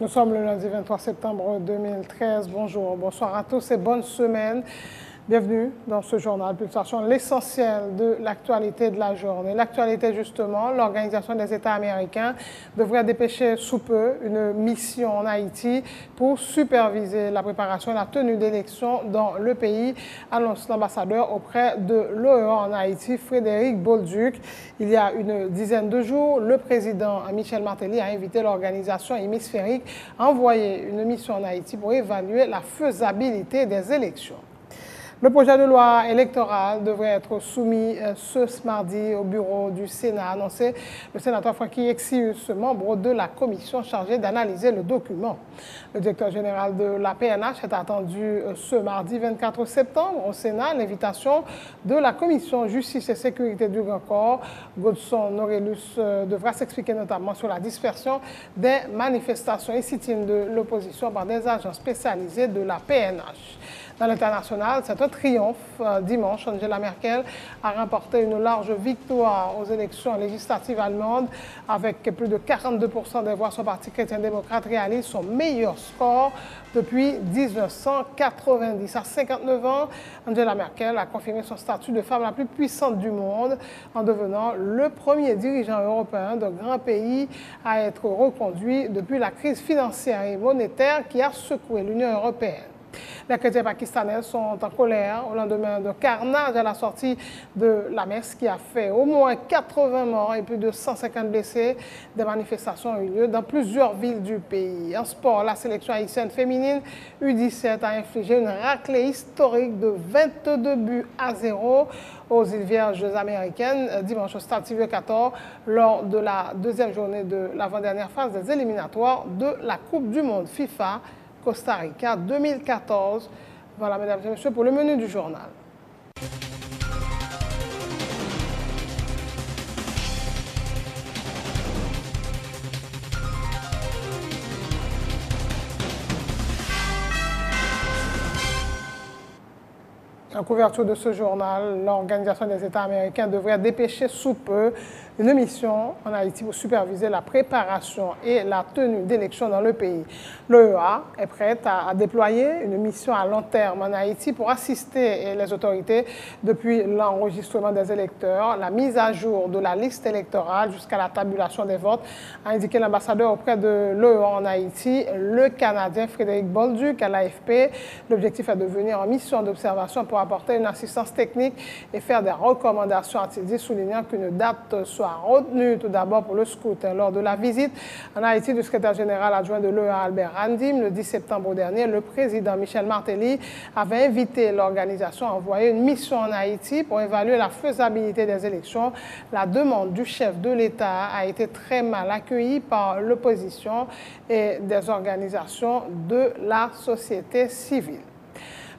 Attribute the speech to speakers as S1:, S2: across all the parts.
S1: Nous sommes le lundi 23 septembre 2013. Bonjour, bonsoir à tous et bonne semaine. Bienvenue dans ce journal Pulsation, l'essentiel de l'actualité de la journée. L'actualité, justement, l'Organisation des États américains devrait dépêcher sous peu une mission en Haïti pour superviser la préparation et la tenue d'élections dans le pays, annonce l'ambassadeur auprès de l'OEA en Haïti, Frédéric Bolduc. Il y a une dizaine de jours, le président Michel Martelly a invité l'organisation hémisphérique à envoyer une mission en Haïti pour évaluer la faisabilité des élections. Le projet de loi électoral devrait être soumis ce mardi au bureau du Sénat, a annoncé le sénateur Franky Exius, membre de la commission chargée d'analyser le document. Le directeur général de la PNH est attendu ce mardi 24 septembre au Sénat. L'invitation de la commission Justice et Sécurité du Grand Corps, Godson Norellus, devra s'expliquer notamment sur la dispersion des manifestations et sit-ins de l'opposition par des agents spécialisés de la PNH. Dans l'international, c'est un triomphe. Dimanche, Angela Merkel a remporté une large victoire aux élections législatives allemandes avec plus de 42% des voix. Son parti chrétien-démocrate réalise son meilleur score depuis 1990. À 59 ans, Angela Merkel a confirmé son statut de femme la plus puissante du monde en devenant le premier dirigeant européen d'un grand pays à être reconduit depuis la crise financière et monétaire qui a secoué l'Union européenne. Les chrétiens pakistanais sont en colère au lendemain d'un carnage à la sortie de la messe qui a fait au moins 80 morts et plus de 150 blessés. Des manifestations ont eu lieu dans plusieurs villes du pays. En sport, la sélection haïtienne féminine U17 a infligé une raclée historique de 22-0 aux îles Vierges américaines dimanche au stade Sylvio 14 lors de la deuxième journée de l'avant-dernière phase des éliminatoires de la Coupe du Monde FIFA Costa Rica 2014. Voilà, mesdames et messieurs, pour le menu du journal. En couverture de ce journal, l'Organisation des États américains devrait dépêcher sous peu une mission en Haïti pour superviser la préparation et la tenue d'élections dans le pays. L'OEA est prête à déployer une mission à long terme en Haïti pour assister les autorités depuis l'enregistrement des électeurs, la mise à jour de la liste électorale jusqu'à la tabulation des votes, a indiqué l'ambassadeur auprès de l'OEA en Haïti, le Canadien Frédéric Bolduc à l'AFP. L'objectif est de venir en mission d'observation pour apporter une assistance technique et faire des recommandations, a-t-il dit, soulignant qu'une date soit retenue tout d'abord pour le scrutin. Lors de la visite en Haïti du secrétaire général adjoint de l'OEA, Albert Randim, le 10 septembre dernier, le président Michel Martelly avait invité l'organisation à envoyer une mission en Haïti pour évaluer la faisabilité des élections. La demande du chef de l'État a été très mal accueillie par l'opposition et des organisations de la société civile.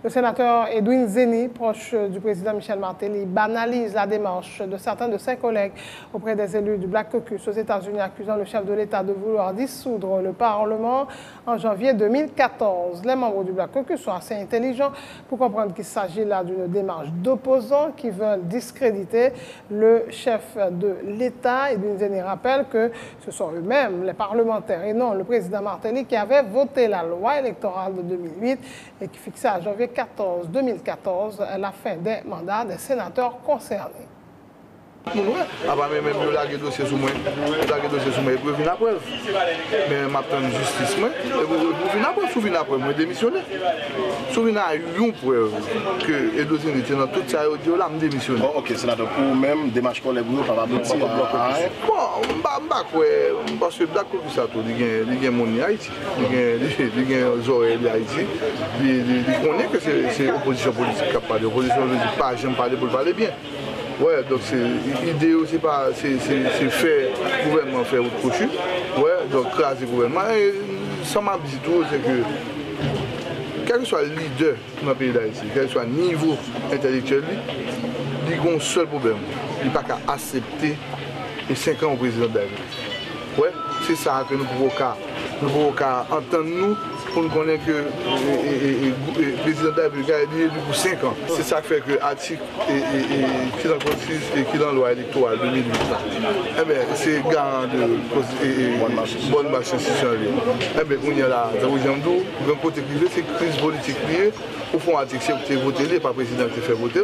S1: Le sénateur Edwin Zeni, proche du président Michel Martelly, banalise la démarche de certains de ses collègues auprès des élus du Black Caucus aux États-Unis, accusant le chef de l'État de vouloir dissoudre le Parlement en janvier 2014. Les membres du Black Caucus sont assez intelligents pour comprendre qu'il s'agit là d'une démarche d'opposants qui veulent discréditer le chef de l'État. Edwin Zeni rappelle que ce sont eux-mêmes, les parlementaires, et non le président Martelly, qui avaient voté la loi électorale de 2008 et qui fixait à janvier 2014 la fin des mandats des sénateurs concernés.
S2: Ah bah même je lâche le dossier sur moi, pour venir après. Mais maintenant justice moi, pour venir après, pour venir après, moi démissionner. Si venir à une preuve que le dossier était dans tout ça, je là me démissionner.
S3: Ok, sénateur, pour même démarche pour les groupes, on va aboutir à rien.
S2: Bon, parce que Black Caucus ça tout, il y a mon Haïti, il y a les oreilles d'Haïti, il connaît que c'est opposition politique qui parle, l'opposition politique pas, j'aime parler pour parler bien. Ouais, donc l'idée c'est pas c'est faire gouvernement faire autre cochu. Ouais, donc craser le gouvernement. Et ça m'a dit tout, c'est que quel que soit le leader dans le pays d'Haïti, quel que soit le niveau intellectuel, il a un seul problème. Il n'a pas qu'à accepter les 5 ans au président d'Haïti. Ouais, c'est ça que nous pouvons entendre nous pour nous connaître que le président de la République est élu pour 5 ans. C'est ça qui fait que l'article qui est dans la Constitution et qui est dans la loi électorale 2008, eh bien, c'est garant de bonne marche institutionnelle. Eh bien, on y a là, dans le côté privé, c'est crise politique liée. Au fond, l'article, c'est voter, pas le président qui fait voter.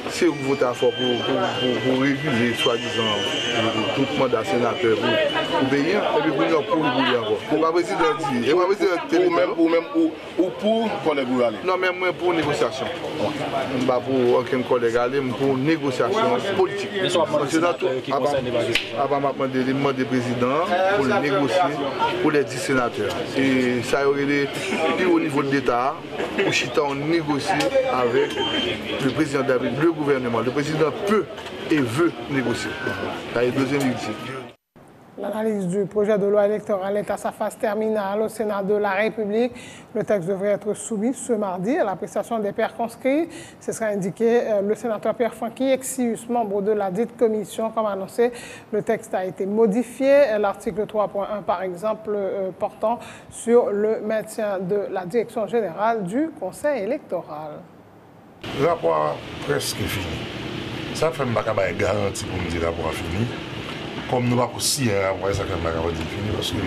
S2: C'est voter à fort pour réguler, soi-disant, tout mandat sénateur pour payer, et puis pour réguler encore. C'est pas le président dit.
S3: Ou pour collègue aller.
S2: Non, mais moi pour négociation. Pas pour aucun collègue aller, pour négociation politique. Avant de demander au président pour négocier pour les 10 sénateurs. Et ça aurait été plus au niveau de l'État, où Chita on négocie avec le président de le gouvernement. Le président peut et veut négocier. Ça est deuxième ultime.
S1: L'analyse du projet de loi électorale est à sa phase terminale au Sénat de la République. Le texte devrait être soumis ce mardi à l'appréciation des pairs conscrits. Ce sera indiqué le sénateur Pierre Franqui, ex-sius, membre de la dite commission. Comme annoncé, le texte a été modifié. L'article 3.1, par exemple, portant sur le maintien de la direction générale du Conseil électoral.
S4: Le rapport presque fini. Ça fait une garantie pour me dire que le rapport fini. Comme nous n'avons pas aussi un rapport, ça fait fini parce que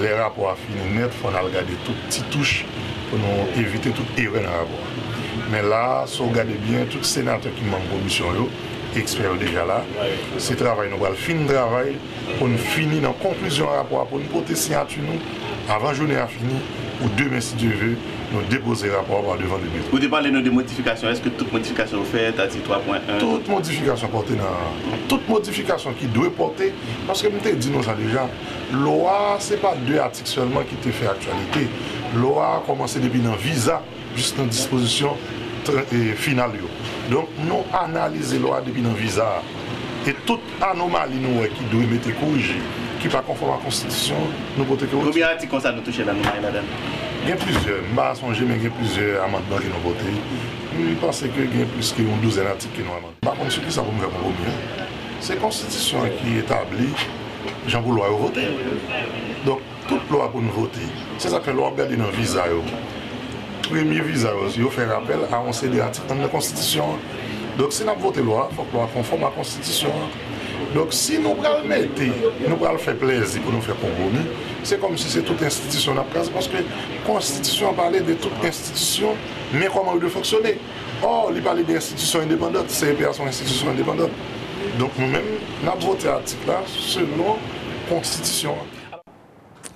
S4: les rapports finis net, il faut regarder toutes petites touches pour nous éviter toute erreur dans le rapport. Mais là, si vous regardez bien, tous les sénateurs qui manquent de commission, experts déjà là, c'est travail, nous allons finir le travail pour nous finir dans la conclusion du rapport, pour nous porter signature avant la journée à finir, ou demain si Dieu veut, nous déposer le rapport devant le bureau.
S3: Vous parlez de modifications, est-ce que toute modification faite, article 3.1?
S4: Toute modification portée dans. Toute modification qui doit porter, parce que je te dis nous ça déjà, loi, ce n'est pas 2 articles seulement qui te fait actualité. Loi a commencé depuis dans visa, juste dans disposition finale. Donc nous analysons la loi depuis dans visa. Et toute anomalie nous, qui doit être corrigée, qui n'est pas conforme à la Constitution, nous portons que.
S3: Combien d'articles comme ça nous touchent l'anomalie là-dedans?
S4: Il y a plusieurs, je ne sais pas, mais il y a plusieurs amendements qui nous ont voté. Je pense qu'il y a plus qu'une douzaine d'articles qui nous ont amendé. Par contre, ce qui ça pour me faire compromis, c'est la Constitution qui établit, Jean-Paul loi a voté. Donc, toute loi pour nous voter, c'est ça que loi regarde dans le visa. Premier visa, il fait rappel à un CD article dans la Constitution. Donc, si nous avons voté loi, il faut que la loi conforme à la Constitution. Donc, si nous allons mettre, nous allons faire plaisir pour nous faire compromis, c'est comme si c'est toute institution à place, parce que la Constitution parlait de toute institution, mais comment elle doit fonctionner. Or, il parlait d'institutions indépendantes, CEPA sont institutions indépendantes. Donc, nous-mêmes, nous avons voté l'article là selon la Constitution.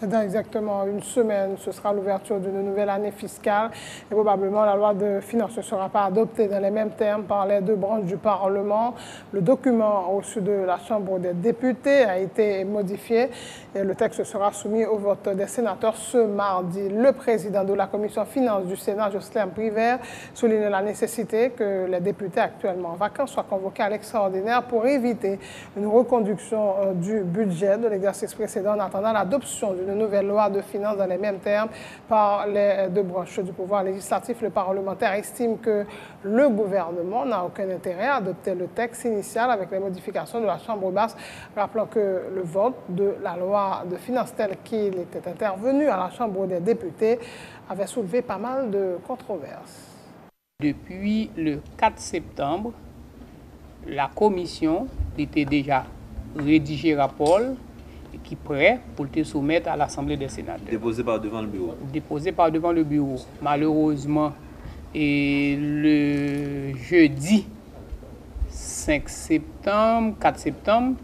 S1: Dans exactement une semaine, ce sera l'ouverture d'une nouvelle année fiscale et probablement la loi de finances ne sera pas adoptée dans les mêmes termes par les 2 branches du Parlement. Le document reçu de la Chambre des députés a été modifié et le texte sera soumis au vote des sénateurs ce mardi. Le président de la commission finances du Sénat, Jocelyn Privert, souligne la nécessité que les députés actuellement en vacances soient convoqués à l'extraordinaire pour éviter une reconduction du budget de l'exercice précédent en attendant l'adoption d'une nouvelle loi de finances dans les mêmes termes par les 2 branches du pouvoir législatif. Le parlementaire estime que le gouvernement n'a aucun intérêt à adopter le texte initial avec les modifications de la Chambre basse. Rappelons que le vote de la loi de finances tel qu'il était intervenu à la Chambre des députés avait soulevé pas mal de controverses.
S5: Depuis le 4 septembre, la commission était déjà rédigé rapport qui est prêt pour te soumettre à l'Assemblée des sénateurs.
S6: Déposé par devant le bureau.
S5: Déposé par devant le bureau. Malheureusement, et le jeudi 5 septembre, 4 septembre,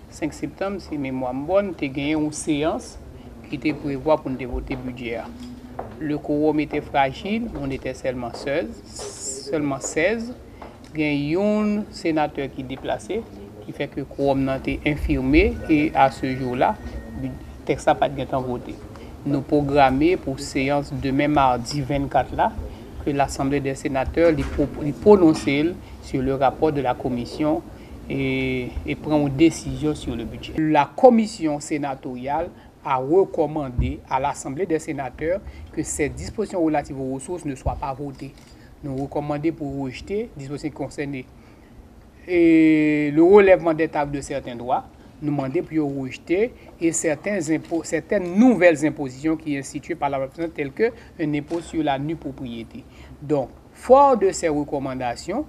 S5: 5 septembre, si mémoire bonne, tu as gagné une séance qui était prévue pour nous voter budget. Le quorum était fragile, on était seulement 16. Il y a un sénateur qui est déplacé, qui fait que le quorum n'a été infirmé et à ce jour-là, le texte n'a pas été voté. Nous programmons pour séance demain mardi 24 là, que l'Assemblée des sénateurs prononce sur le rapport de la commission et prend une décision sur le budget. La commission sénatoriale a recommandé à l'Assemblée des sénateurs que ces dispositions relatives aux ressources ne soient pas votées. Nous recommandons pour rejeter les dispositions concernées et le relèvement des tables de certains droits. nous demander pour rejeter et certaines nouvelles impositions qui sont instituées par la loi telles qu'un impôt sur la nue propriété. Donc, fort de ces recommandations,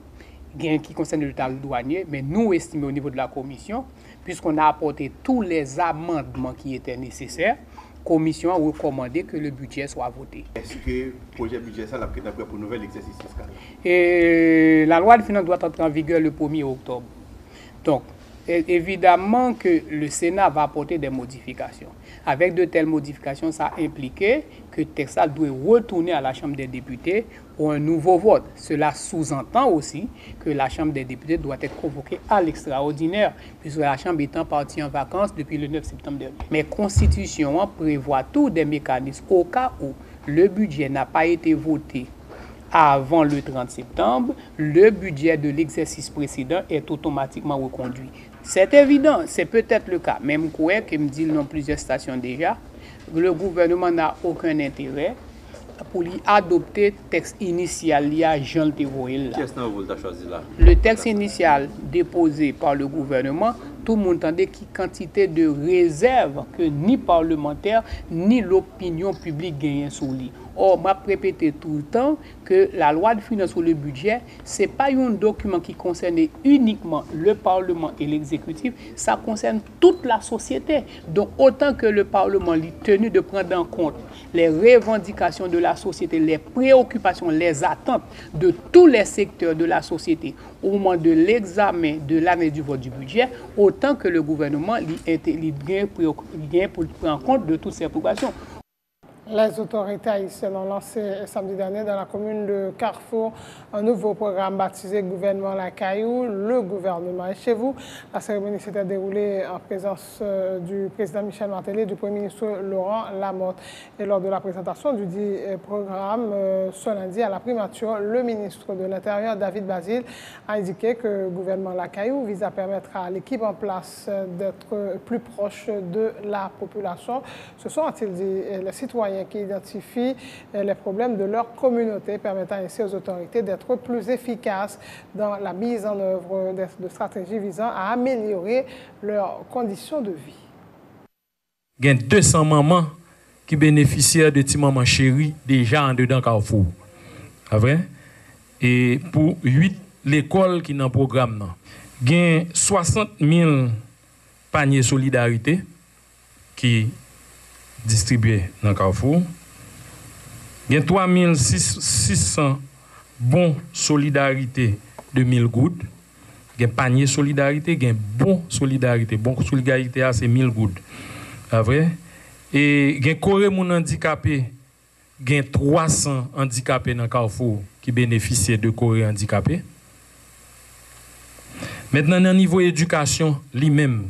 S5: qui concernent le total douanier, mais nous estimons au niveau de la commission, puisqu'on a apporté tous les amendements qui étaient nécessaires, la commission a recommandé que le budget soit voté.
S3: Est-ce que le projet budget ça l'a pris d'après pour un nouvel exercice fiscal?
S5: Et la loi de finances doit entrer en vigueur le 1er octobre. Donc, évidemment que le Sénat va apporter des modifications. Avec de telles modifications, ça impliquait que le texte doit retourner à la Chambre des députés pour un nouveau vote. Cela sous-entend aussi que la Chambre des députés doit être convoquée à l'extraordinaire, puisque la Chambre étant partie en vacances depuis le 9 septembre dernier. Mais la Constitution prévoit tous des mécanismes au cas où le budget n'a pas été voté avant le 30 septembre, le budget de l'exercice précédent est automatiquement reconduit. C'est évident, c'est peut-être le cas. Même quoi que me dit dans plusieurs stations déjà, le gouvernement n'a aucun intérêt pour lui adopter le texte initial lié Jean Thévoïl. Le texte initial déposé par le gouvernement, tout le monde entendait qu'il y a quantité de réserves que ni parlementaires ni l'opinion publique gagnent sur lui. Or, je répété tout le temps que la loi de finances sur le budget, ce n'est pas un document qui concerne uniquement le Parlement et l'exécutif, ça concerne toute la société. Donc, autant que le Parlement est tenu de prendre en compte les revendications de la société, les préoccupations, les attentes de tous les secteurs de la société au moment de l'examen de l'année du vote du budget, autant que le gouvernement vient pour prendre en compte de toutes ces préoccupations.
S1: Les autorités haïtiennes ont lancé samedi dernier dans la commune de Carrefour un nouveau programme baptisé Gouvernement La Caillou, le gouvernement est chez vous. La cérémonie s'était déroulée en présence du président Michel Martelly et du Premier ministre Laurent Lamotte. Et lors de la présentation du dit programme, ce lundi à la primature, le ministre de l'Intérieur, David Basile, a indiqué que le gouvernement La Caillou vise à permettre à l'équipe en place d'être plus proche de la population. Ce sont, a-t-il dit, les citoyens qui identifient les problèmes de leur communauté, permettant ainsi aux autorités d'être plus efficaces dans la mise en œuvre de stratégies visant à améliorer leurs conditions de vie.
S6: Il y a 200 mamans qui bénéficient de petits mamans chéris déjà en dedans Carrefour. C'est vrai? Et pour 8 l'école qui dans le programme, il y a 60 000 paniers solidarité qui distribués dans Carrefour. Il y a 3600 bons solidarité de 1000 gouttes. Il y a panier solidarité, il y a bon solidarité. Bon solidarité, c'est 1000 gouttes. C'est vrai? Et il y a coré mon handicapé, il y a 300 handicapés dans Carrefour qui bénéficient de coré handicapé. Maintenant, dans le niveau éducation, lui-même.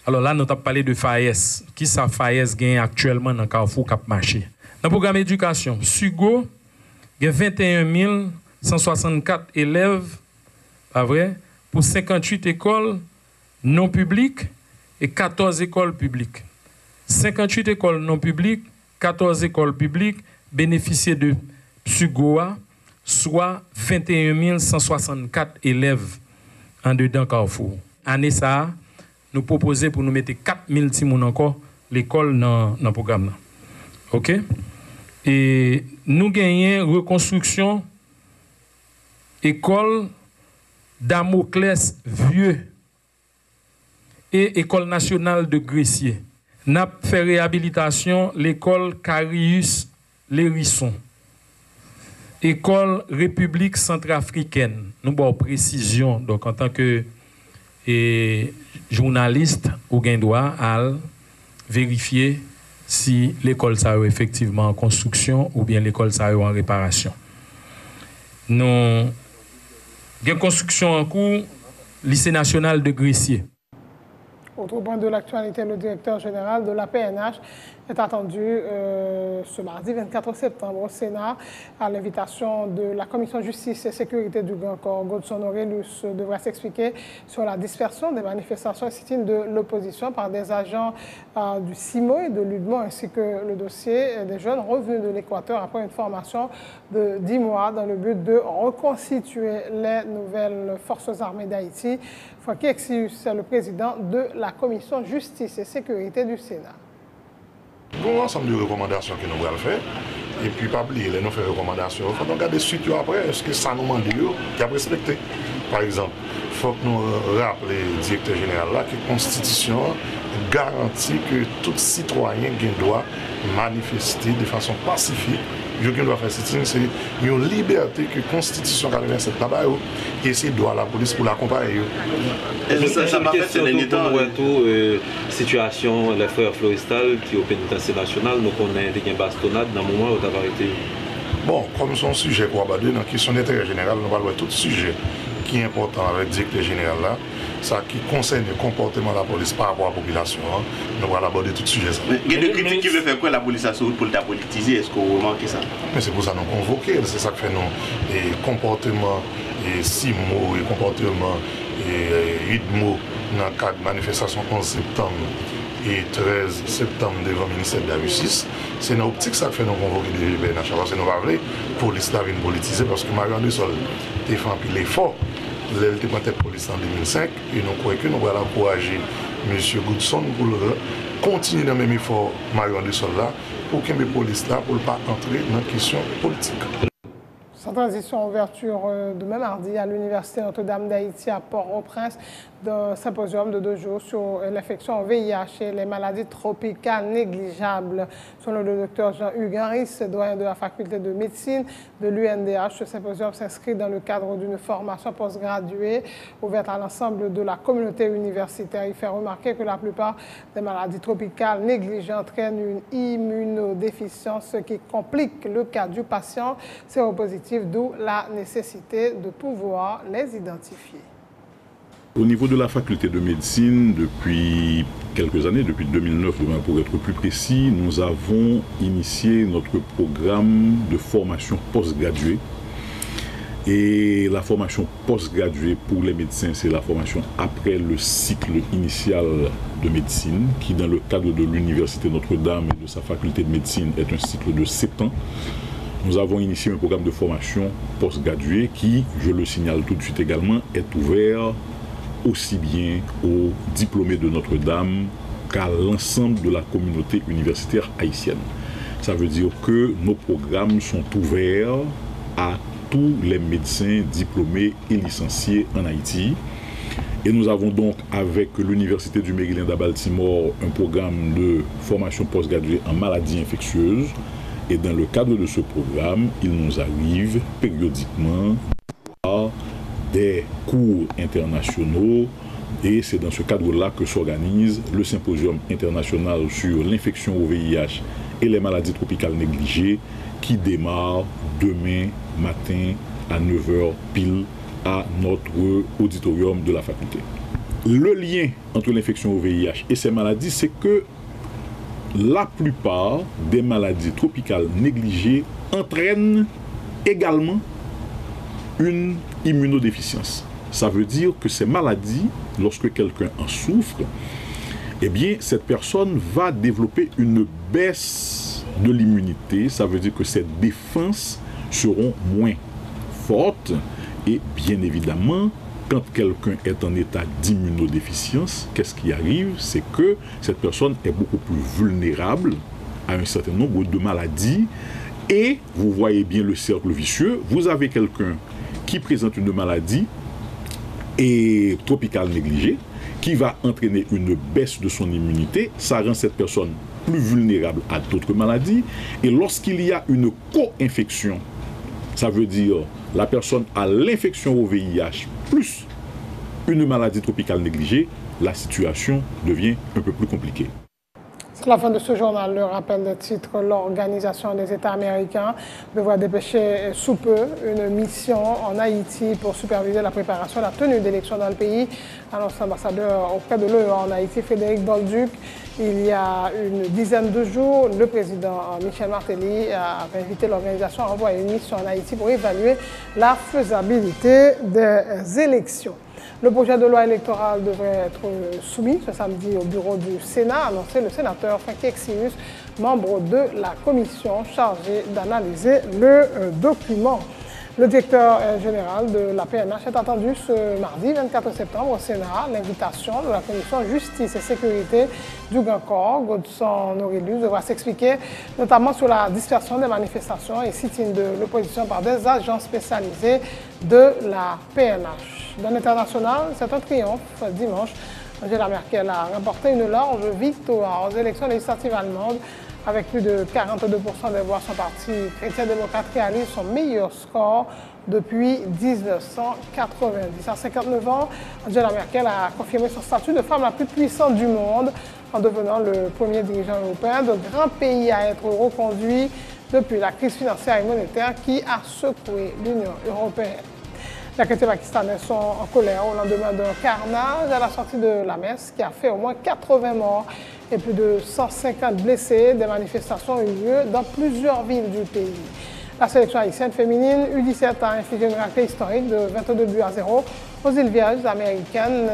S6: Alors là, nous avons parlé de FAES. Qui ça FAES gagne actuellement dans Carrefour Cap Marché? Dans le programme éducation, Sugo, il y a 21 164 élèves, pas vrai, pour 58 écoles non publiques et 14 écoles publiques. 58 écoles non publiques, 14 écoles publiques bénéficient de Sugoa, soit 21 164 élèves en dedans Carrefour. Année ça, nous proposons pour nous mettre 4000 timoun encore l'école dans le programme. OK? Et nous gagnons reconstruction école Damoclès Vieux et école nationale de Gressier. Nous avons fait réhabilitation l'école Carius Lérisson. École République centrafricaine. Nous avons précision donc en tant que journaliste ou gain droit à vérifier si l'école ça est effectivement en construction ou bien l'école ça est en réparation. Nous avons une construction en cours, lycée national de Gressier.
S1: Autre point de l'actualité, le directeur général de la PNH est attendu ce mardi 24 septembre au Sénat à l'invitation de la Commission Justice et Sécurité du Grand Corps. Godson Aurelius devrait s'expliquer sur la dispersion des manifestations et sit-in de l'opposition par des agents du CIMO et de l'UDMO, ainsi que le dossier des jeunes revenus de l'Équateur après une formation de 10 mois dans le but de reconstituer les nouvelles forces armées d'Haïti. Francky Exius est le président de la Commission Justice et Sécurité du Sénat.
S4: Bon ensemble de recommandations que nous allons faire. Et puis, pas oublier, nous faisons des recommandations. Il faut donc regarder suite après, est-ce que ça nous demande qu'il a respecté. Par exemple, il faut que nous rappelions le directeur général là que la Constitution garantit que tout citoyen doit manifester de façon pacifique. Je dois faire sit-in, c'est une liberté que la Constitution 87 là-bas et c'est doit la police pour l'accompagner.
S7: Ça m'a fait dernier temps situation les frères Floristal qui au pénitencier national nous connaissent des bastonnades dans le moment où tu as arrêté.
S4: Bon, comme son sujet pour aborder dans la question d'intérêt général, nous allons tout sujet qui est important avec le directeur général là, ça qui concerne le comportement de la police par rapport à la population, hein, nous allons aborder tout sujet.
S3: Il y a des critiques qui veulent faire quoi la police à Soud pour la politiser, est-ce que vous remarquez ça?
S4: Mais c'est pour ça que nous convoquons, c'est ça que fait nous, et comportement, et CIMO, et comportement, et UDMO, dans le cadre de manifestation 11 septembre et 13 septembre devant le ministère de la Justice, c'est dans l'optique ça que fait nous convoquer des BNH, parce que nous ne voulons pas la police là vient politiser, parce que Marion Dessol a fait un pile effort. Elle était en tête police en 2005 et nous croyons que nous allons encourager M. Godson pour continuer dans le même effort Marion Dessol là pour que les police là pour ne pas entrer dans la question politique.
S1: Sans transition, ouverture demain mardi à l'Université Notre-Dame d'Haïti à Port-au-Prince d'un symposium de 2 jours sur l'infection au VIH et les maladies tropicales négligeables. Selon le docteur Jean-Hugues Henris, doyen de la faculté de médecine de l'UNDH, ce symposium s'inscrit dans le cadre d'une formation postgraduée ouverte à l'ensemble de la communauté universitaire. Il fait remarquer que la plupart des maladies tropicales négligées entraînent une immunodéficience, ce qui complique le cas du patient séropositif, d'où la nécessité de pouvoir les identifier.
S8: Au niveau de la faculté de médecine, depuis quelques années, depuis 2009 pour être plus précis, nous avons initié notre programme de formation postgraduée. Et la formation postgraduée pour les médecins, c'est la formation après le cycle initial de médecine, qui dans le cadre de l'Université Notre-Dame et de sa faculté de médecine est un cycle de 7 ans. Nous avons initié un programme de formation postgraduée qui, je le signale tout de suite également, est ouvert aussi bien aux diplômés de Notre-Dame qu'à l'ensemble de la communauté universitaire haïtienne. Ça veut dire que nos programmes sont ouverts à tous les médecins diplômés et licenciés en Haïti. Et nous avons donc avec l'Université du Maryland à Baltimore un programme de formation postgraduée en maladies infectieuses. Et dans le cadre de ce programme, il nous arrive périodiquement à des cours internationaux et c'est dans ce cadre-là que s'organise le symposium international sur l'infection au VIH et les maladies tropicales négligées qui démarre demain matin à 9h pile à notre auditorium de la faculté. Le lien entre l'infection au VIH et ces maladies, c'est que la plupart des maladies tropicales négligées entraînent également une immunodéficience. Ça veut dire que ces maladies, lorsque quelqu'un en souffre, eh bien, cette personne va développer une baisse de l'immunité. Ça veut dire que ses défenses seront moins fortes. Et bien évidemment, quand quelqu'un est en état d'immunodéficience, qu'est-ce qui arrive? C'est que cette personne est beaucoup plus vulnérable à un certain nombre de maladies. Et vous voyez bien le cercle vicieux. Vous avez quelqu'un qui présente une maladie et tropicale négligée, qui va entraîner une baisse de son immunité. Ça rend cette personne plus vulnérable à d'autres maladies. Et lorsqu'il y a une co-infection, ça veut dire la personne a l'infection au VIH plus une maladie tropicale négligée, la situation devient un peu plus compliquée.
S1: La fin de ce journal, le rappel des titres. L'Organisation des États américains devra dépêcher sous peu une mission en Haïti pour superviser la préparation et la tenue d'élections dans le pays, annonce l'ambassadeur auprès de l'OEA en Haïti, Frédéric Bolduc. Il y a une dizaine de jours, le président Michel Martelly a invité l'organisation à envoyer une mission en Haïti pour évaluer la faisabilité des élections. Le projet de loi électoral devrait être soumis ce samedi au bureau du Sénat, a annoncé le sénateur Franky Exius, membre de la commission chargée d'analyser le document. Le directeur général de la PNH est attendu ce mardi 24 septembre au Sénat. L'invitation de la commission Justice et Sécurité du Grand Corps, Godson Aurelius, devra s'expliquer notamment sur la dispersion des manifestations et sit-in de l'opposition par des agents spécialisés de la PNH. Dans l'international, c'est un triomphe dimanche. Angela Merkel a remporté une large victoire aux élections législatives allemandes. Avec plus de 42% des voix, son parti chrétien-démocrate réalise son meilleur score depuis 1990. À 59 ans, Angela Merkel a confirmé son statut de femme la plus puissante du monde en devenant le premier dirigeant européen de grand pays à être reconduit depuis la crise financière et monétaire qui a secoué l'Union européenne. Les chrétiens pakistanais sont en colère au lendemain d'un carnage à la sortie de la messe qui a fait au moins 80 morts et plus de 150 blessés. Des manifestations ont eu lieu dans plusieurs villes du pays. La sélection haïtienne féminine U17 a infligé une raclée historique de 22-0 aux îles Vierges américaines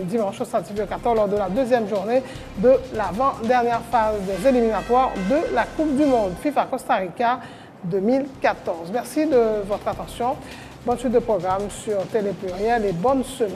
S1: dimanche au Stade Sylvio 14 lors de la deuxième journée de l'avant-dernière phase des éliminatoires de la Coupe du Monde FIFA Costa Rica 2014. Merci de votre attention. Bonne suite de programme sur Télé Pluriel et bonne semaine.